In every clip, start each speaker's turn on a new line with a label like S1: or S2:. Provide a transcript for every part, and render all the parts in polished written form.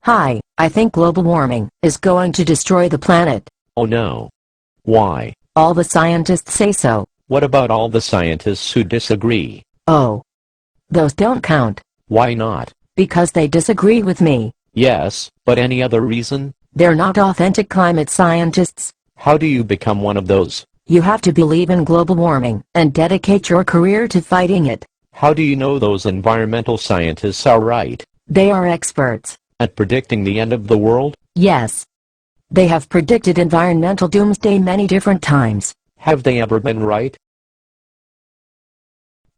S1: Hi, I think global warming is going to destroy the planet.
S2: Oh no. Why?
S1: All the scientists say so.
S2: What about all the scientists who disagree?
S1: Oh, those don't count.
S2: Why not?
S1: Because they disagree with me.
S2: Yes, but any other reason?
S1: They're not authentic climate scientists.
S2: How do you become one of those?
S1: You have to believe in global warming and dedicate your career to fighting it.
S2: How do you know those environmental scientists are right?
S1: They are experts.
S2: At predicting the end of the world?
S1: Yes. They have predicted environmental doomsday many different times.
S2: Have they ever been right?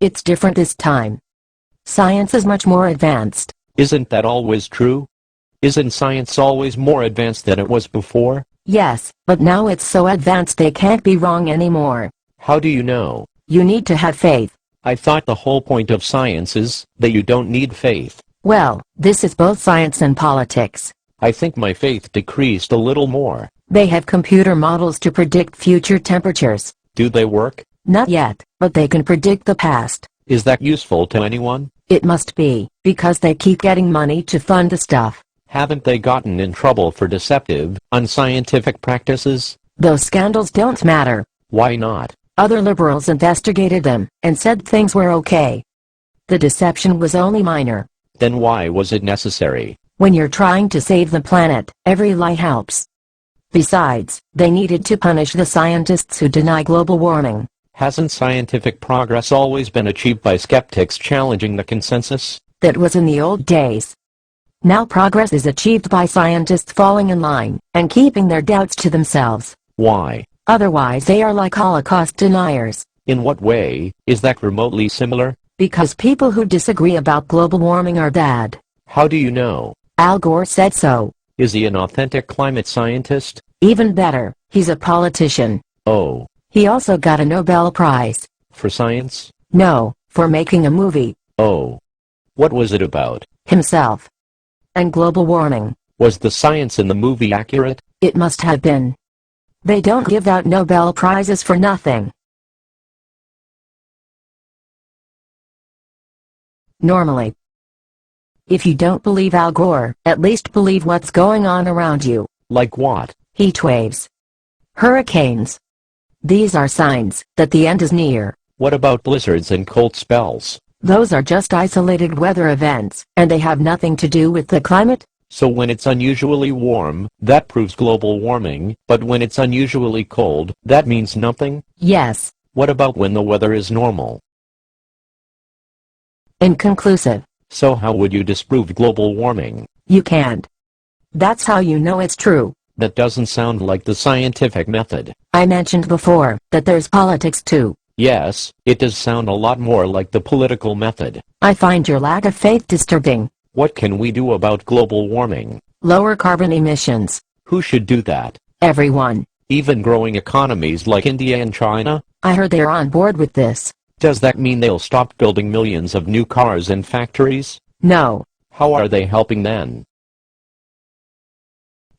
S1: It's different this time. Science is much more advanced.
S2: Isn't that always true? Isn't science always more advanced than it was before?
S1: Yes, but now it's so advanced they can't be wrong anymore.
S2: How do you know?
S1: You need to have faith.
S2: I thought the whole point of science is that you don't need faith.
S1: Well, this is both science and politics.
S2: I think my faith decreased a little more.
S1: They have computer models to predict future temperatures.
S2: Do they work?
S1: Not yet, but they can predict the past.
S2: Is that useful to anyone?
S1: It must be, because they keep getting money to fund the stuff.
S2: Haven't they gotten in trouble for deceptive, unscientific practices?
S1: Those scandals don't matter.
S2: Why not?
S1: Other liberals investigated them and said things were okay. The deception was only minor.
S2: Then why was it necessary?
S1: When you're trying to save the planet, every lie helps. Besides, they needed to punish the scientists who deny global warming.
S2: Hasn't scientific progress always been achieved by skeptics challenging the consensus?
S1: That was in the old days. Now progress is achieved by scientists falling in line and keeping their doubts to themselves.
S2: Why?
S1: Otherwise they are like Holocaust deniers.
S2: In what way is that remotely similar?
S1: Because people who disagree about global warming are bad.
S2: How do you know?
S1: Al Gore said so.
S2: Is he an authentic climate scientist?
S1: Even better, he's a politician.
S2: Oh.
S1: He also got a Nobel Prize.
S2: For science?
S1: No, for making a movie.
S2: Oh. What was it about?
S1: Himself. And global warming.
S2: Was the science in the movie accurate?
S1: It must have been. They don't give out Nobel Prizes for nothing. Normally. If you don't believe Al Gore, at least believe what's going on around you.
S2: Like what?
S1: Heat waves. Hurricanes. These are signs that the end is near.
S2: What about blizzards and cold spells?
S1: Those are just isolated weather events, and they have nothing to do with the climate.
S2: So when it's unusually warm, that proves global warming, but when it's unusually cold, that means nothing?
S1: Yes.
S2: What about when the weather is normal?
S1: Inconclusive.
S2: So how would you disprove global warming?
S1: You can't. That's how you know it's true.
S2: That doesn't sound like the scientific method.
S1: I mentioned before that there's politics too.
S2: Yes, it does sound a lot more like the political method.
S1: I find your lack of faith disturbing.
S2: What can we do about global warming?
S1: Lower carbon emissions.
S2: Who should do that?
S1: Everyone.
S2: Even growing economies like India and China?
S1: I heard they're on board with this.
S2: Does that mean they'll stop building millions of new cars and factories?
S1: No.
S2: How are they helping then?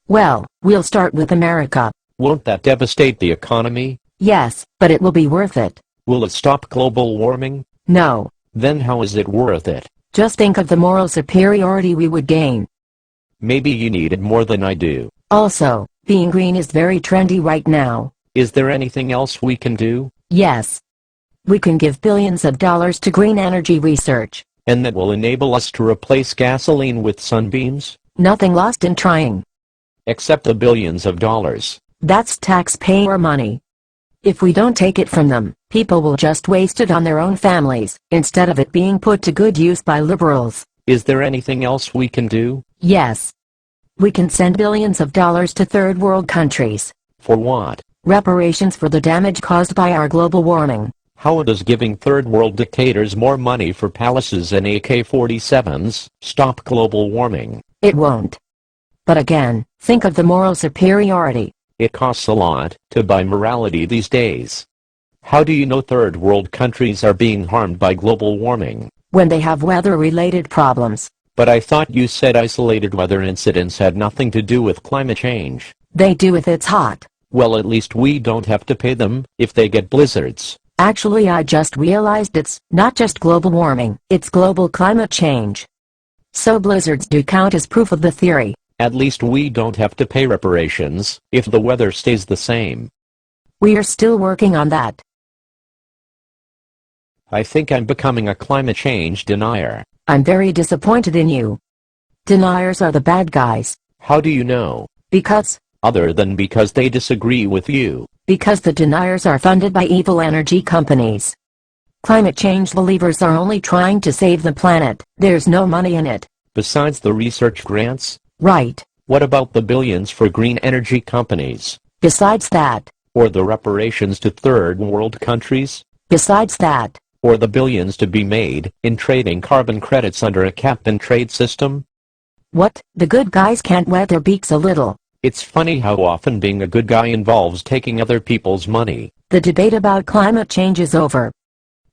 S1: Well, we'll start with America.
S2: Won't that devastate the economy?
S1: Yes, but it will be worth it.
S2: Will it stop global warming?
S1: No.
S2: Then how is it worth it?
S1: Just think of the moral superiority we would gain.
S2: Maybe you need it more than I do.
S1: Also, being green is very trendy right now.
S2: Is there anything else we can do?
S1: Yes. We can give billions of dollars to green energy research.
S2: And that will enable us to replace gasoline with sunbeams?
S1: Nothing lost in trying.
S2: Except the billions of dollars.
S1: That's taxpayer money. If we don't take it from them, people will just waste it on their own families, instead of it being put to good use by liberals.
S2: Is there anything else we can do?
S1: Yes. We can send billions of dollars to third world countries.
S2: For what?
S1: Reparations for the damage caused by our global warming.
S2: How does giving third world dictators more money for palaces and AK-47s stop global warming?
S1: It won't. But again, think of the moral superiority.
S2: It costs a lot to buy morality these days. How do you know third world countries are being harmed by global warming?
S1: When they have weather-related problems.
S2: But I thought you said isolated weather incidents had nothing to do with climate change.
S1: They do if it's hot.
S2: Well, at least we don't have to pay them if they get blizzards.
S1: Actually, I just realized it's not just global warming, it's global climate change. So blizzards do count as proof of the theory.
S2: At least we don't have to pay reparations if the weather stays the same.
S1: We are still working on that.
S2: I think I'm becoming a climate change denier.
S1: I'm very disappointed in you. Deniers are the bad guys.
S2: How do you know?
S1: Because
S2: Other than because they disagree with you.
S1: Because the deniers are funded by evil energy companies. Climate change believers are only trying to save the planet. There's no money in it.
S2: Besides the research grants?
S1: Right.
S2: What about the billions for green energy companies?
S1: Besides that.
S2: Or the reparations to third world countries?
S1: Besides that.
S2: Or the billions to be made in trading carbon credits under a cap-and-trade system?
S1: What? The good guys can't wet their beaks a little.
S2: It's funny how often being a good guy involves taking other people's money.
S1: The debate about climate change is over.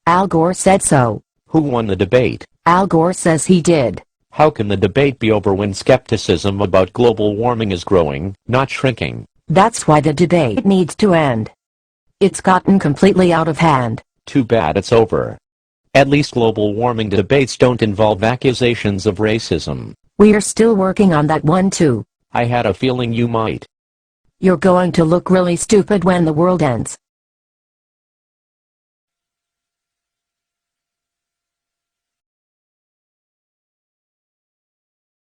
S1: Al Gore said so.
S2: Who won the debate?
S1: Al Gore says he did.
S2: How can the debate be over when skepticism about global warming is growing, not shrinking?
S1: That's why the debate needs to end. It's gotten completely out of hand.
S2: Too bad it's over. At least global warming debates don't involve accusations of racism.
S1: We are still working on that one too.
S2: I had a feeling you might.
S1: You're going to look really stupid when the world ends.